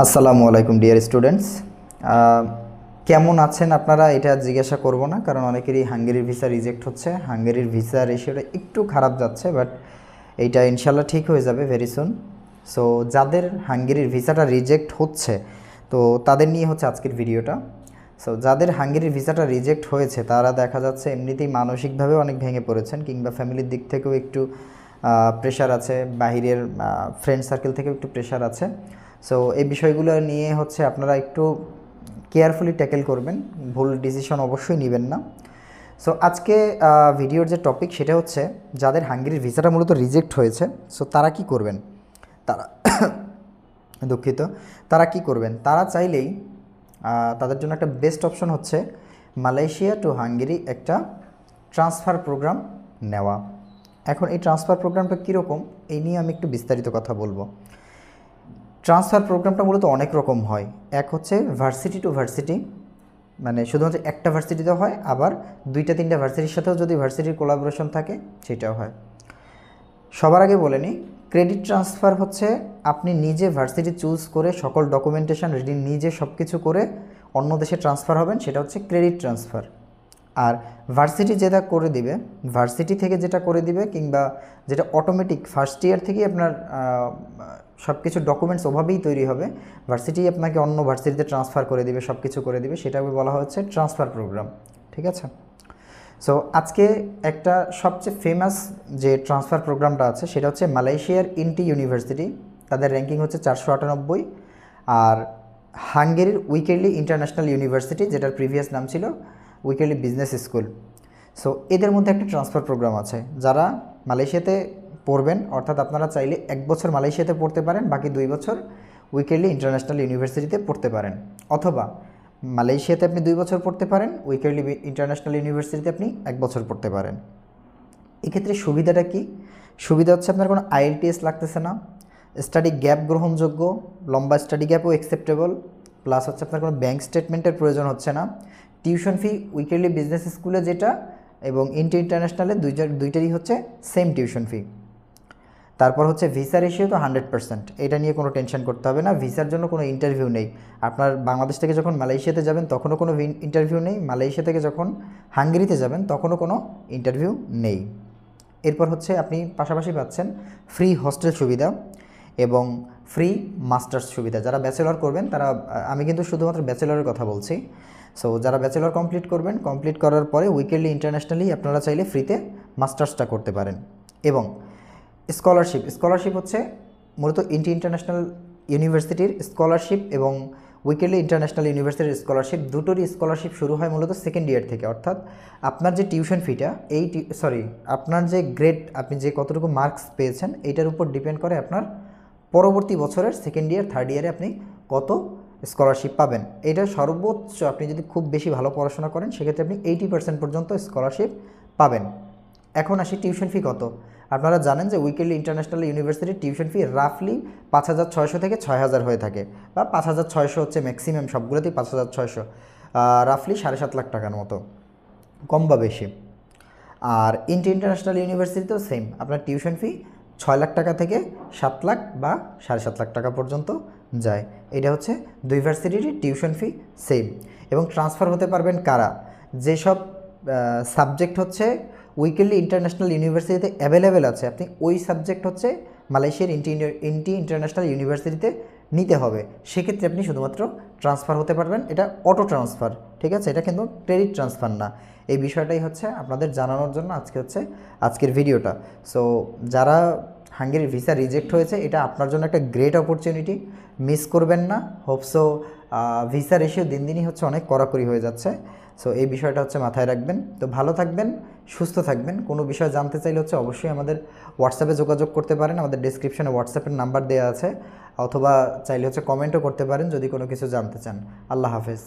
আসসালামু আলাইকুম dear students. কেমন আছেন আপনারা এটা জিজ্ঞাসা করব না, কারণ অনেকেরই হাঙ্গেরির ভিসা রিজেক্ট হচ্ছে। হাঙ্গেরির ভিসা রেশিওটা একটু খারাপ যাচ্ছে, বাট এইটা ইনশাল্লাহ ঠিক হয়ে যাবে ভেরি সুন। সো যাদের হাঙ্গেরির ভিসাটা রিজেক্ট হচ্ছে, তো তাদের নিয়ে হচ্ছে আজকের ভিডিওটা। সো যাদের হাঙ্গেরির ভিসাটা রিজেক্ট হয়েছে তারা দেখা যাচ্ছে এমনিতেই মানসিকভাবে অনেক ভেঙে পড়েছেন, কিংবা ফ্যামিলির দিক থেকেও একটু প্রেশার আছে, বাহিরের ফ্রেন্ড সার্কেল থেকেও একটু প্রেশার আছে। সো এই বিষয়গুলো নিয়ে হচ্ছে আপনারা একটু কেয়ারফুলি ট্যাকেল করবেন, ভুল ডিসিশন অবশ্যই নেবেন না। সো আজকে ভিডিওর যে টপিক সেটা হচ্ছে যাদের হাঙ্গেরির ভিসাটা মূলত রিজেক্ট হয়েছে, সো তারা কি করবেন। তারা দুঃখিত, তারা কি করবেন। তারা চাইলেই তাদের জন্য একটা বেস্ট অপশন হচ্ছে মালয়েশিয়া টু হাঙ্গেরি একটা ট্রান্সফার প্রোগ্রাম নেওয়া। এখন এই ট্রান্সফার প্রোগ্রামটা কীরকম এই নিয়ে আমি একটু বিস্তারিত কথা বলবো। ট্রান্সফার প্রোগ্রামটা মূলত অনেক রকম হয়। এক হচ্ছে ভার্সিটি টু ভার্সিটি, মানে শুধুমাত্র একটা ভার্সিটিতে হয়, আবার দুইটা তিনটা ভার্সিটির সাথেও যদি ভার্সিটির কোলাবোরেশন থাকে সেটাও হয়। সবার আগে বলে নিই, ক্রেডিট ট্রান্সফার হচ্ছে আপনি নিজে ভার্সিটি চুজ করে সকল ডকুমেন্টেশন রেডি নিজে সব কিছু করে অন্য দেশে ট্রান্সফার হবেন, সেটা হচ্ছে ক্রেডিট ট্রান্সফার। আর ভার্সিটি যেটা করে দিবে, ভার্সিটি থেকে যেটা করে দিবে, কিংবা যেটা অটোমেটিক ফার্স্ট ইয়ার থেকেই আপনার সব কিছু ডকুমেন্টস ওভাবেই তৈরি হবে, ভার্সিটি আপনাকে অন্য ভার্সিটিতে ট্রান্সফার করে দিবে, সব কিছু করে দিবে, সেটাকে বলা হচ্ছে ট্রান্সফার প্রোগ্রাম। ঠিক আছে। সো আজকে একটা সবচেয়ে ফেমাস যে ট্রান্সফার প্রোগ্রামটা আছে সেটা হচ্ছে মালয়েশিয়ার ইনটি ইউনিভার্সিটি। তাদের র্যাঙ্কিং হচ্ছে 498। আর হাঙ্গেরির উইকেলি ইন্টারন্যাশনাল ইউনিভার্সিটি, যেটার প্রিভিয়াস নাম ছিল উইকেলি বিজনেস স্কুল। সো এদের মধ্যে একটা ট্রান্সফার প্রোগ্রাম আছে। যারা মালয়েশিয়াতে পড়বেন, অর্থাৎ আপনারা চাইলে 1 বছর মালয়েশিয়াতে পড়তে পারেন, বাকি 2 বছর উইকেলি ইন্টারন্যাশনাল ইউনিভার্সিটিতে পড়তে পারেন। অথবা মালয়েশিয়াতে আপনি 2 বছর পড়তে পারেন, উইকেলি ইন্টারন্যাশনাল ইউনিভার্সিটিতে আপনি 1 বছর পড়তে পারেন। এক্ষেত্রে সুবিধাটা কি? সুবিধা হচ্ছে আপনার কোনো IELTS লাগতেছে না, স্টাডি গ্যাপ গ্রহণযোগ্য, লম্বা স্টাডি গ্যাপও অ্যাকসেপ্টেবল, প্লাস হচ্ছে আপনার কোনো ব্যাঙ্ক স্টেটমেন্টের প্রয়োজন হচ্ছে না। টিউশন ফি উইকেলি বিজনেস স্কুলে যেটা এবং ইন্টারন্যাশনালে দুইটারই হচ্ছে সেম টিউশন ফি। তারপর হচ্ছে ভিসা রেশিও তো 100%, এটা নিয়ে কোনো টেনশন করতে হবে না। ভিসার জন্য কোনো ইন্টারভিউ নেই। আপনার বাংলাদেশ থেকে যখন মালয়েশিয়াতে যাবেন তখনও কোনো ইন্টারভিউ নেই, মালয়েশিয়া থেকে যখন হাঙ্গেরিতে যাবেন তখনও কোনো ইন্টারভিউ নেই। এরপর হচ্ছে আপনি পাশাপাশি পাচ্ছেন ফ্রি হস্টেল সুবিধা এবং ফ্রি মাস্টার্স সুবিধা। যারা ব্যাচেলর করবেন তারা, আমি কিন্তু শুধুমাত্র ব্যাচেলরের কথা বলছি। সো যারা ব্যাচেলর কমপ্লিট করবেন, কমপ্লিট করার পরে উইকেলি ইন্টারন্যাশনালি আপনারা চাইলে ফ্রিতে মাস্টার্সটা করতে পারেন। এবং স্কলারশিপ হচ্ছে মূলত ইন্টারন্যাশনাল ইউনিভার্সিটির স্কলারশিপ এবং উইকেলি ইন্টারন্যাশনাল ইউনিভার্সিটির স্কলারশিপ, দুটোরই স্কলারশিপ শুরু হয় মূলত সেকেন্ড ইয়ার থেকে। অর্থাৎ আপনার যে টিউশন ফিটা, আপনার যে গ্রেড, আপনি যে কতটুকু মার্কস পেয়েছেন এইটার উপর ডিপেন্ড করে আপনার পরবর্তী বছরের সেকেন্ড ইয়ার থার্ড ইয়ারে আপনি কত স্কলারশিপ পাবেন। এটা সর্বোচ্চ আপনি যদি খুব বেশি ভালো পড়াশোনা করেন সেক্ষেত্রে আপনি 80% পর্যন্ত স্কলারশিপ পাবেন। এখন আসি টিউশন ফি কত। আপনারা জানেন যে উইকেলি ইন্টারন্যাশনাল ইউনিভার্সিটির টিউশন ফি রাফলি 5600 থেকে 6000 হয়ে থাকে, বা 5600 হচ্ছে ম্যাক্সিমাম, সবগুলোতেই 5600, রাফলি 7.5 লাখ টাকার মতো, কম বা বেশি। আর ইন্টারন্যাশনাল ইউনিভার্সিটিতেও সেম, আপনার টিউশন ফি 6 লাখ টাকা থেকে 7 লাখ বা 7.5 লাখ টাকা পর্যন্ত যায়। এটা হচ্ছে দুই ভার্সিটিরই টিউশন ফি সেম। এবং ট্রান্সফার হতে পারবেন কারা? যেসব সাবজেক্ট হচ্ছে উইকেলি ইন্টারন্যাশনাল ইউনিভার্সিটিতে অ্যাভেলেবেল আছে, আপনি ওই সাবজেক্ট হচ্ছে মালয়েশিয়ার ইন্টারন্যাশনাল ইউনিভার্সিটিতে নিতে হবে। সেক্ষেত্রে আপনি শুধুমাত্র ট্রান্সফার হতে পারবেন। এটা অটো ট্রান্সফার, ঠিক আছে, এটা কিন্তু ক্রেডিট ট্রান্সফার না। এই বিষয়টাই হচ্ছে আপনাদের জানানোর জন্য আজকের ভিডিওটা। সো যারা হাঙ্গেরির ভিসা রিজেক্ট হয়েছে, এটা আপনার জন্য একটা গ্রেট অপরচুনিটি, মিস করবেন না। হোপসো ভিসা রেশিও দিন দিনই হচ্ছে অনেক কড়াকড়ি হয়ে যাচ্ছে। সো এই বিষয়টা হচ্ছে মাথায় রাখবেন। তো ভালো থাকবেন, সুস্থ থাকবেন। কোনো বিষয় জানতে চাইলে হচ্ছে অবশ্যই আমাদের হোয়াটসঅ্যাপে যোগাযোগ করতে পারেন, আমাদের ডেসক্রিপশনে হোয়াটসঅ্যাপের নাম্বার দেওয়া আছে, অথবা চাইলে হচ্ছে কমেন্টও করতে পারেন যদি কোনো কিছু জানতে চান। আল্লাহ হাফেজ।